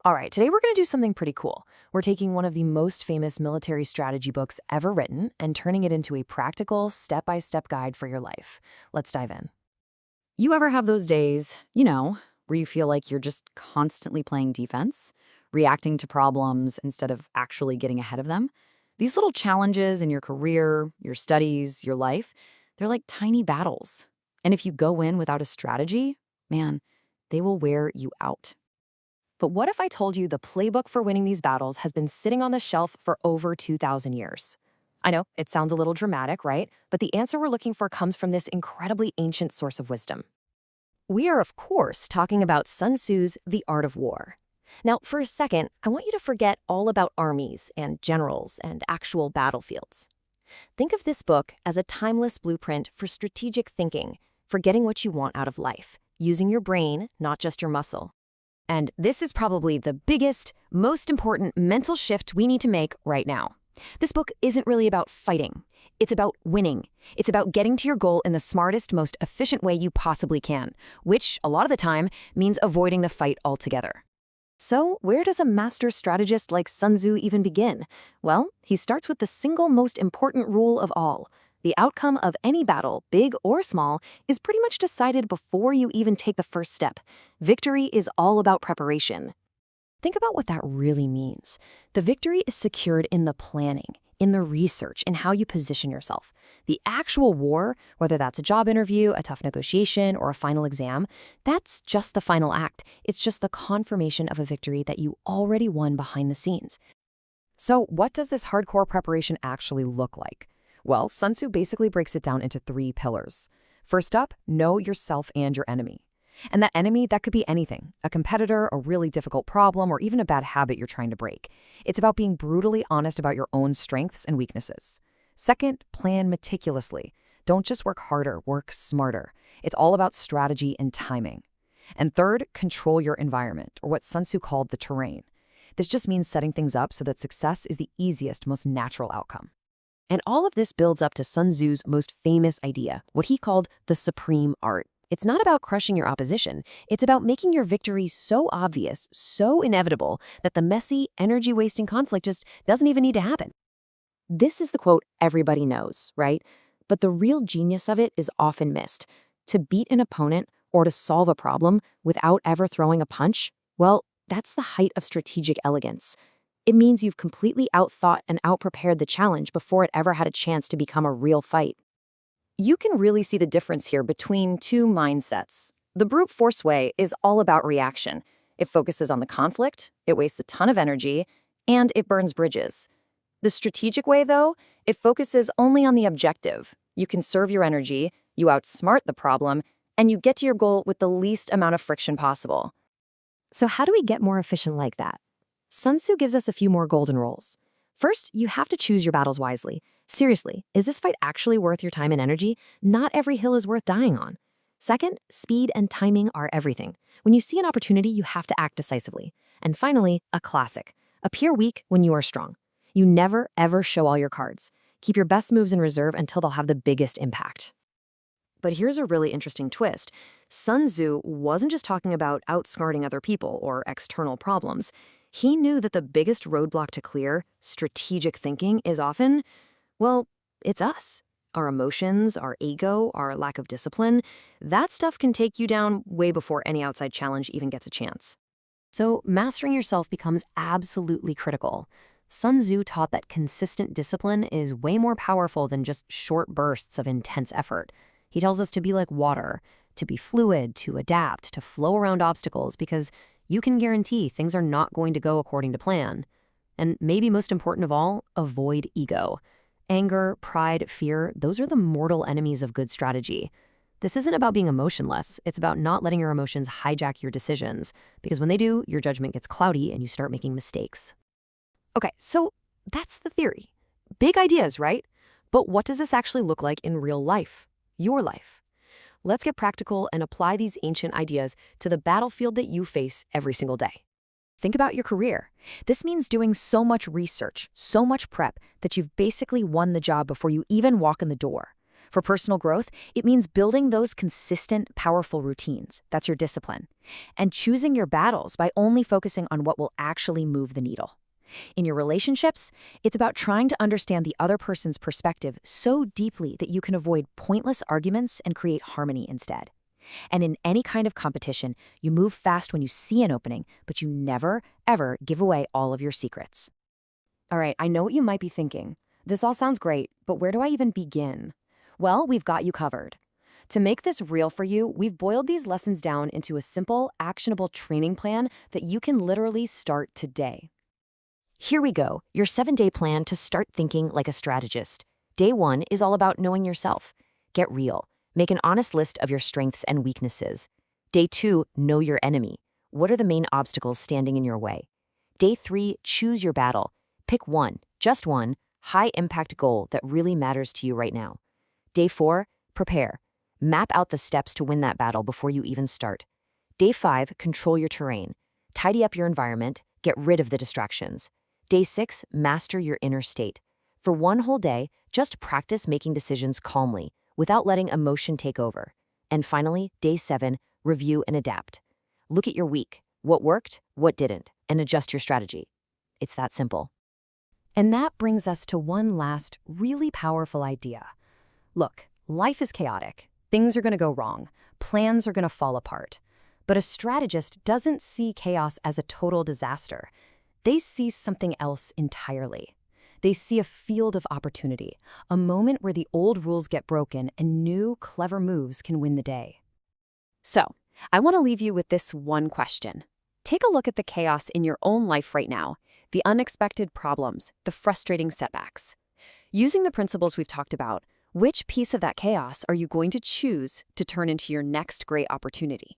All right, today we're going to do something pretty cool. We're taking one of the most famous military strategy books ever written and turning it into a practical, step-by-step guide for your life. Let's dive in. You ever have those days, where you feel like you're just constantly playing defense, reacting to problems instead of actually getting ahead of them? These little challenges in your career, your studies, your life, they're like tiny battles. And if you go in without a strategy, man, they will wear you out. But what if I told you the playbook for winning these battles has been sitting on the shelf for over 2,000 years? I know, it sounds a little dramatic, right? But the answer we're looking for comes from this incredibly ancient source of wisdom. We are, of course, talking about Sun Tzu's The Art of War. Now, for a second, I want you to forget all about armies and generals and actual battlefields. Think of this book as a timeless blueprint for strategic thinking, for getting what you want out of life, using your brain, not just your muscle. And this is probably the biggest, most important mental shift we need to make right now. This book isn't really about fighting. It's about winning. It's about getting to your goal in the smartest, most efficient way you possibly can, which, a lot of the time, means avoiding the fight altogether. So, where does a master strategist like Sun Tzu even begin? Well, he starts with the single most important rule of all. The outcome of any battle, big or small, is pretty much decided before you even take the first step. Victory is all about preparation. Think about what that really means. The victory is secured in the planning, in the research, in how you position yourself. The actual war, whether that's a job interview, a tough negotiation, or a final exam, that's just the final act. It's just the confirmation of a victory that you already won behind the scenes. So what does this hardcore preparation actually look like? Well, Sun Tzu basically breaks it down into 3 pillars. First up, know yourself and your enemy. And that enemy, that could be anything, a competitor, a really difficult problem, or even a bad habit you're trying to break. It's about being brutally honest about your own strengths and weaknesses. Second, plan meticulously. Don't just work harder, work smarter. It's all about strategy and timing. And third, control your environment, or what Sun Tzu called the terrain. This just means setting things up so that success is the easiest, most natural outcome. And all of this builds up to Sun Tzu's most famous idea, what he called the supreme art. It's not about crushing your opposition. It's about making your victory so obvious, so inevitable, that the messy, energy-wasting conflict just doesn't even need to happen. This is the quote everybody knows, right? But the real genius of it is often missed. To beat an opponent or to solve a problem without ever throwing a punch, well, that's the height of strategic elegance. It means you've completely outthought and outprepared the challenge before it ever had a chance to become a real fight. You can really see the difference here between 2 mindsets. The brute force way is all about reaction. It focuses on the conflict, it wastes a ton of energy, and it burns bridges. The strategic way, though, it focuses only on the objective. You conserve your energy, you outsmart the problem, and you get to your goal with the least amount of friction possible. So how do we get more efficient like that? Sun Tzu gives us a few more golden rules. First, you have to choose your battles wisely. Seriously, is this fight actually worth your time and energy? Not every hill is worth dying on. Second, speed and timing are everything. When you see an opportunity, you have to act decisively. And finally, a classic. Appear weak when you are strong. You never, ever show all your cards. Keep your best moves in reserve until they'll have the biggest impact. But here's a really interesting twist. Sun Tzu wasn't just talking about outsmarting other people or external problems. He knew that the biggest roadblock to clear, strategic thinking is often, well, it's us. Our emotions, our ego, our lack of discipline, that stuff can take you down way before any outside challenge even gets a chance. So mastering yourself becomes absolutely critical. Sun Tzu taught that consistent discipline is way more powerful than just short bursts of intense effort. He tells us to be like water, to be fluid, to adapt, to flow around obstacles, because you can guarantee things are not going to go according to plan. And maybe most important of all, avoid ego. Anger, pride, fear, those are the mortal enemies of good strategy. This isn't about being emotionless. It's about not letting your emotions hijack your decisions, because when they do, your judgment gets cloudy and you start making mistakes. Okay, so that's the theory. Big ideas, right? But what does this actually look like in real life? Your life. Let's get practical and apply these ancient ideas to the battlefield that you face every single day. Think about your career. This means doing so much research, so much prep, that you've basically won the job before you even walk in the door. For personal growth, it means building those consistent, powerful routines. That's your discipline. And choosing your battles by only focusing on what will actually move the needle. In your relationships, it's about trying to understand the other person's perspective so deeply that you can avoid pointless arguments and create harmony instead. And in any kind of competition, you move fast when you see an opening, but you never, ever give away all of your secrets. All right, I know what you might be thinking. This all sounds great, but where do I even begin? Well, we've got you covered. To make this real for you, we've boiled these lessons down into a simple, actionable training plan that you can literally start today. Here we go, your 7-day plan to start thinking like a strategist. Day 1 is all about knowing yourself. Get real. Make an honest list of your strengths and weaknesses. Day 2, know your enemy. What are the main obstacles standing in your way? Day 3, choose your battle. Pick one, just one, high-impact goal that really matters to you right now. Day 4, prepare. Map out the steps to win that battle before you even start. Day 5, control your terrain. Tidy up your environment, get rid of the distractions. Day 6, master your inner state. For one whole day, just practice making decisions calmly, without letting emotion take over. And finally, Day 7, review and adapt. Look at your week, what worked, what didn't, and adjust your strategy. It's that simple. And that brings us to one last, really powerful idea. Look, life is chaotic. Things are going to go wrong. Plans are going to fall apart. But a strategist doesn't see chaos as a total disaster. They see something else entirely. They see a field of opportunity, a moment where the old rules get broken and new, clever moves can win the day. So, I want to leave you with this one question. Take a look at the chaos in your own life right now, the unexpected problems, the frustrating setbacks. Using the principles we've talked about, which piece of that chaos are you going to choose to turn into your next great opportunity?